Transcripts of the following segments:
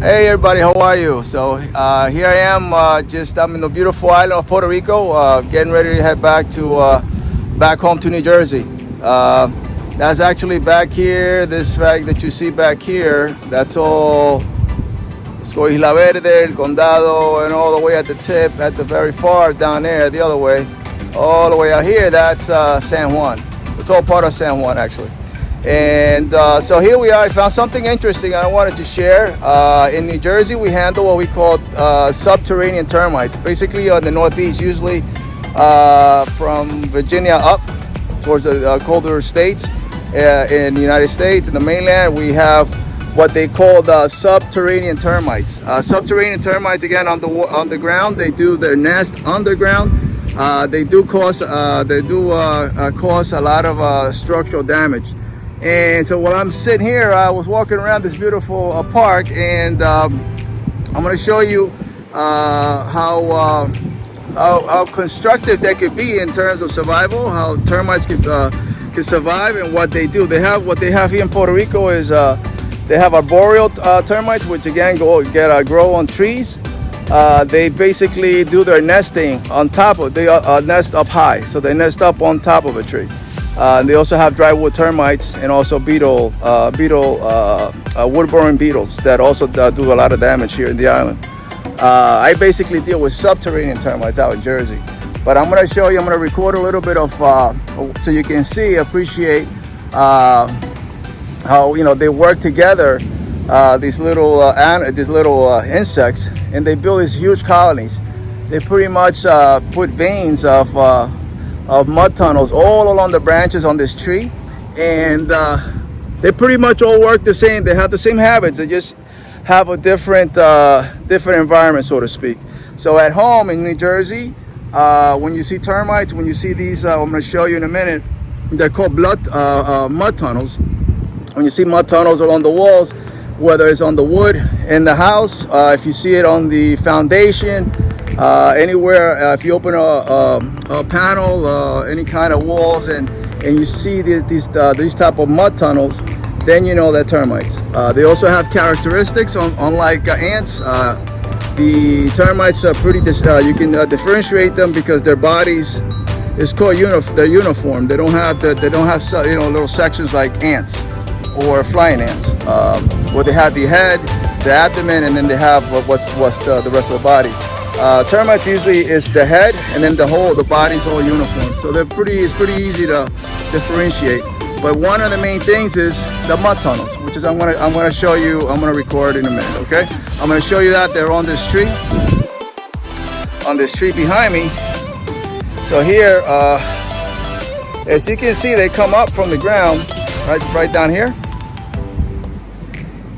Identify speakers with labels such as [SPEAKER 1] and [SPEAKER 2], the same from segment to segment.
[SPEAKER 1] Hey everybody, how are you? So here I am, I'm in the beautiful island of Puerto Rico, getting ready to head back home to New Jersey. That's actually back here, this flag that you see back here, that's all Isla Verde, El Condado, and all the way at the tip, at the very far down there, the other way, all the way out here, that's San Juan. It's all part of San Juan actually. And so here we are. I found something interesting I wanted to share. In New Jersey, we handle what we call subterranean termites. Basically on the northeast, usually from Virginia up towards the colder states in the United States. In the mainland, we have what they call the subterranean termites. Subterranean termites, again, on the ground, they do their nest underground. They do cause a lot of structural damage. And so while I'm sitting here, I was walking around this beautiful park, and I'm going to show you how constructive they could be in terms of survival, how termites can survive, and what they do. What they have here in Puerto Rico is they have arboreal termites, which again grow on trees. They basically do their nesting on top of, they nest up high, so they nest up on top of a tree. And they also have drywood termites and also wood-boring beetles that also do a lot of damage here in the island. I basically deal with subterranean termites out in Jersey. But I'm going to show you, I'm going to record a little bit of, so you can appreciate how, they work together, these little insects, and they build these huge colonies. They pretty much put veins of mud tunnels all along the branches on this tree, and they pretty much all work the same. They have the same habits. They just have a different environment, so to speak. So at home in New Jersey, when you see termites, when you see these, I'm going to show you in a minute, they're called mud tunnels. When you see mud tunnels along the walls, whether it's on the wood in the house, if you see it on the foundation, anywhere, if you open a panel, any kind of walls, and you see these type of mud tunnels, then you know they're termites. They also have characteristics, unlike ants. The termites are pretty, you can differentiate them because their bodies is called they're uniform. They don't have little sections like ants or flying ants. Where they have the head, the abdomen, and then they have what's the rest of the body. Termites usually is the head, and then the body's all uniform. So it's pretty easy to differentiate. But one of the main things is the mud tunnels, which is I'm gonna show you. I'm gonna record in a minute. Okay, I'm gonna show you that they're on this tree behind me. So here, as you can see, they come up from the ground right down here.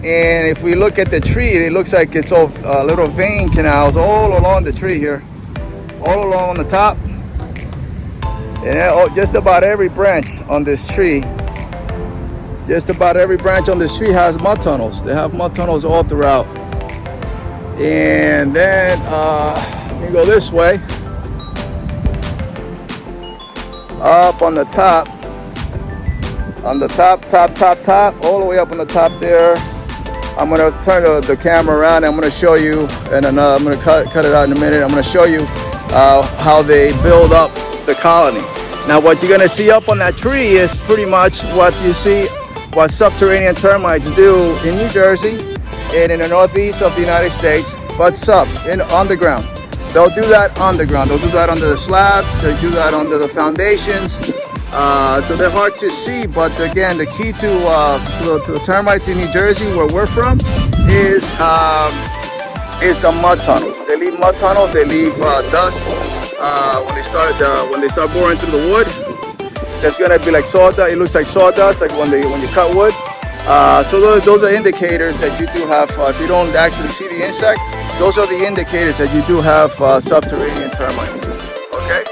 [SPEAKER 1] And if we look at the tree, it looks like it's all little vein canals all along the tree here, all along the top. And just about every branch on this tree, has mud tunnels. They have mud tunnels all throughout. And then we go this way, up on the top, all the way up on the top there. I'm going to turn the camera around, and I'm going to show you, and I'm going to cut it out in a minute. I'm going to show you how they build up the colony. Now what you're going to see up on that tree is pretty much what you see, what subterranean termites do in New Jersey and in the northeast of the United States, but underground. They'll do that underground. They'll do that under the slabs. They'll do that under the foundations. So they're hard to see, but again, the key to the termites in New Jersey, where we're from, is the mud tunnels. They leave mud tunnels. They leave dust when they start boring through the wood. That's gonna be like sawdust. It looks like sawdust, like when you cut wood. So those are indicators that you do have. If you don't actually see the insect, those are the indicators that you do have subterranean termites. Okay.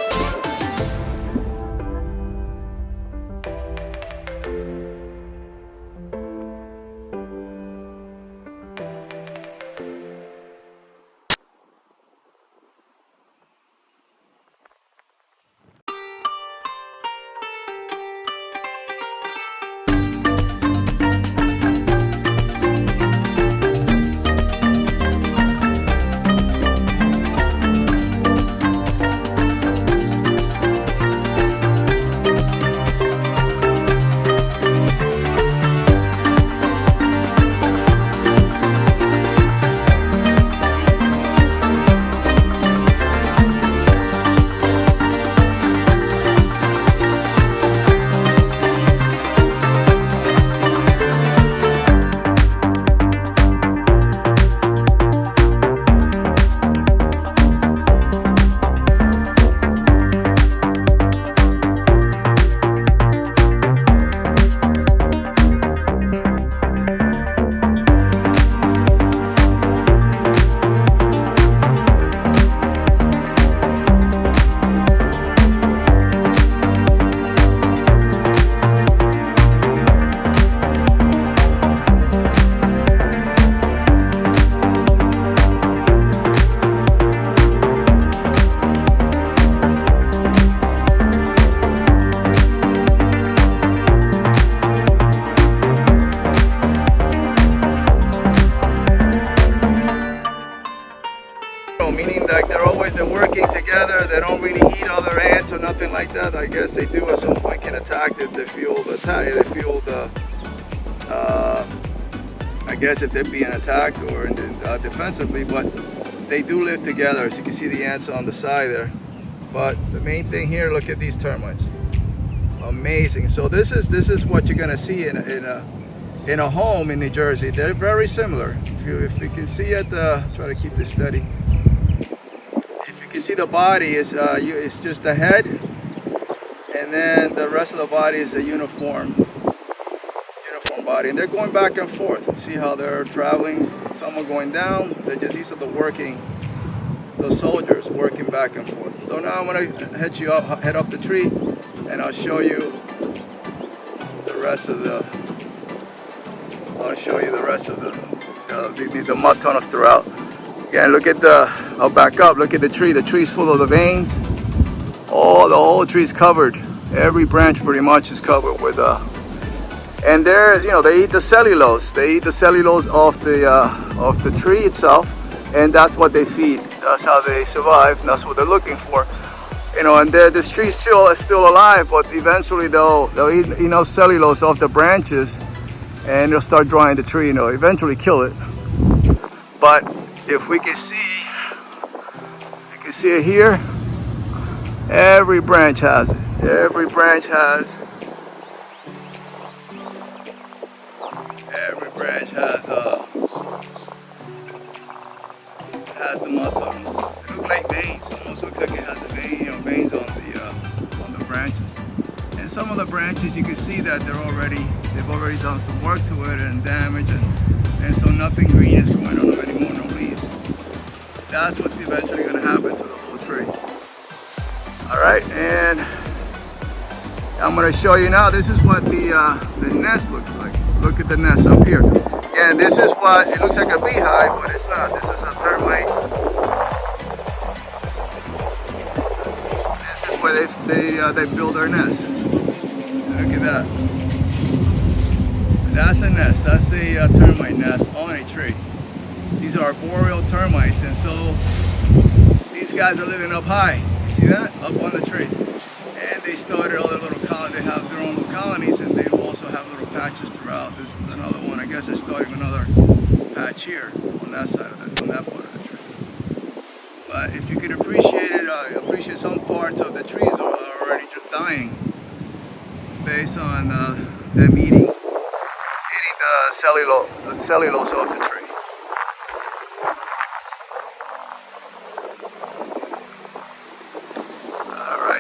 [SPEAKER 1] they don't really eat other ants or nothing like that. I guess they do at some point can attack if they feel the I guess if they're being attacked or defensively, but they do live together. As you can see the ants on the side there. But the main thing here, look at these termites. Amazing. So this is what you're gonna see in a home in New Jersey. They're very similar. If you can see it, try to keep this steady. If you can see the body is it's just the head, and then the rest of the body is a uniform body, and they're going back and forth. See how they're traveling? Some are going down. These are the soldiers working back and forth. So now I'm gonna head up the tree, and I'll show you the rest of the. The mud tunnels throughout. Again, look at I'll back up. Look at the tree. The tree's full of the veins. Oh, the whole tree's covered. Every branch pretty much is covered with and they eat the cellulose. They eat the cellulose off the tree itself, and that's what they feed. That's how they survive. And that's what they're looking for. And this tree is still alive, but eventually they'll eat enough cellulose off the branches, and they'll start drying the tree. Eventually kill it. But if we can see, you can see it here. Every branch has it. Every branch has the mud tunnels. It looks like veins. Almost looks like it has veins on the branches. And some of the branches you can see that they've already done some work to it and damage, and so nothing green is growing on them anymore, no leaves. That's what's eventually going to happen to the whole tree. All right, and I'm going to show you now. This is what the nest looks like. Look at the nest up here. And this is what it looks like, a beehive, but it's not. This is a termite. This is where they build their nest. Look at that. That's a nest. That's a termite nest on a tree. These are arboreal termites, and so these guys are living up high. You see that? Up on the tree. And they started all their little colonies. They have their own little colonies, and they also have little patches throughout. This is another one. I guess they're starting another patch here on that side of on that part of the tree. But if you could appreciate it, appreciate some parts of the trees are already just dying based on them eating the cellulose off the tree.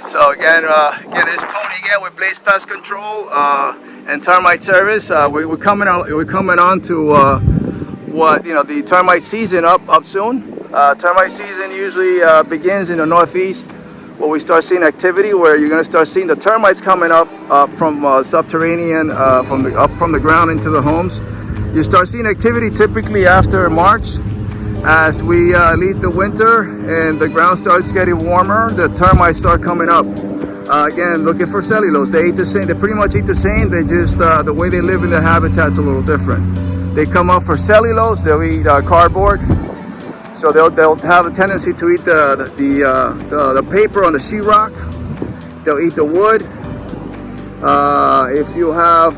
[SPEAKER 1] So again, it's Tony again with Blaze Pest Control and Termite Service. We're coming on to the termite season up soon. Termite season usually begins in the Northeast, where we start seeing activity, where you're going to start seeing the termites coming up from subterranean, from the ground into the homes. You start seeing activity typically after March. As we leave the winter and the ground starts getting warmer, the termites start coming up. Again, looking for cellulose. They eat the same. They pretty much eat the same. They just the way they live in their habitat's a little different. They come up for cellulose. They'll eat cardboard. So they'll have a tendency to eat the paper on the sheetrock. They'll eat the wood. If you have,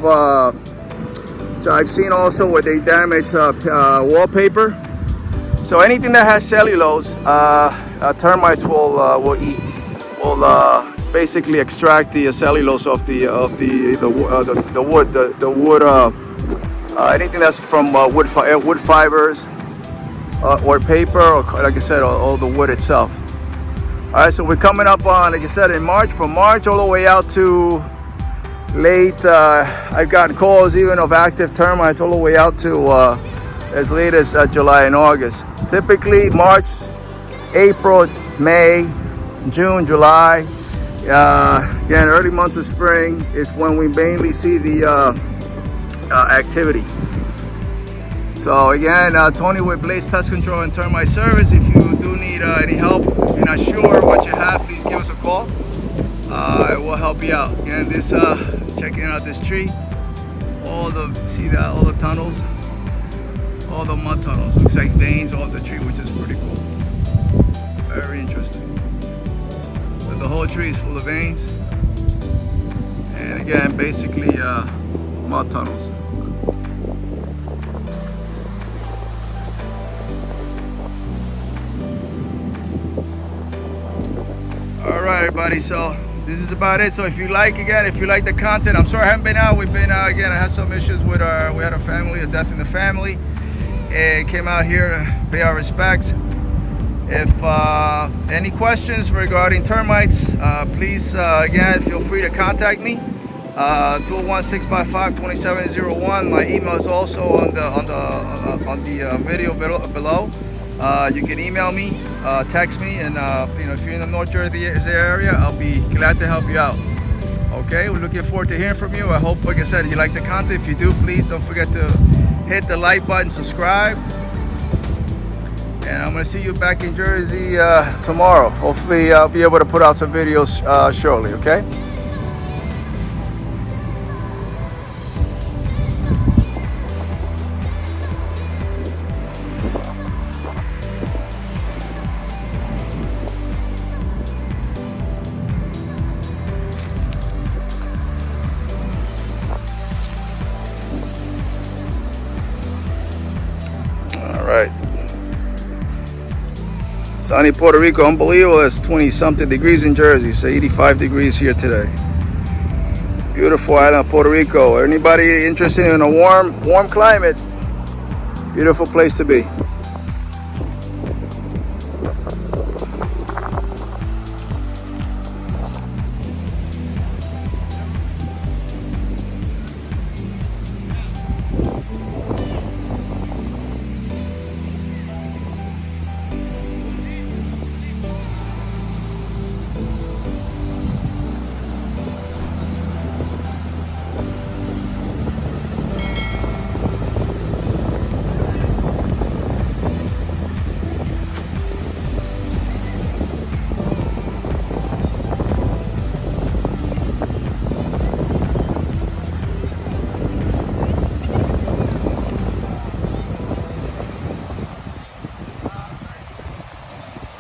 [SPEAKER 1] so I've seen also where they damage wallpaper. So anything that has cellulose, termites will eat. Will basically extract the cellulose off the wood. Anything that's from wood fibers or paper, or like I said, all the wood itself. All right, so we're coming up on, like I said, in March. From March all the way out to late. I've gotten calls even of active termites all the way out to as late as July and August. Typically March, April, May, June, July, again early months of spring is when we mainly see the activity. So again, Tony with Blaze Pest Control and Termite Service. If you do need any help, if you're not sure what you have, please give us a call. We'll help you out. Again, checking out this tree, all the tunnels, all the mud tunnels. Looks like veins off the tree, which is pretty cool. Very interesting. whole tree is full of veins. And again, basically mud tunnels. All right, everybody, so this is about it. So if you like the content, I'm sorry I haven't been out. We've been again, I had some issues with we had a family, a death in the family, and came out here to pay our respects. If any questions regarding termites, please again feel free to contact me. 201-655-2701. My email is also on the video below. You can email me, text me, and you know, if you're in the North Jersey area, I'll be glad to help you out. Okay, we're looking forward to hearing from you. I hope, like I said, you like the content. If you do, please don't forget to hit the like button, subscribe, and I'm gonna see you back in Jersey tomorrow. Hopefully, I'll be able to put out some videos shortly. Okay. All right. Sunny Puerto Rico, unbelievable. It's 20-something degrees in Jersey. It's 85 degrees here today. Beautiful island of Puerto Rico. Anybody interested in a warm climate? Beautiful place to be.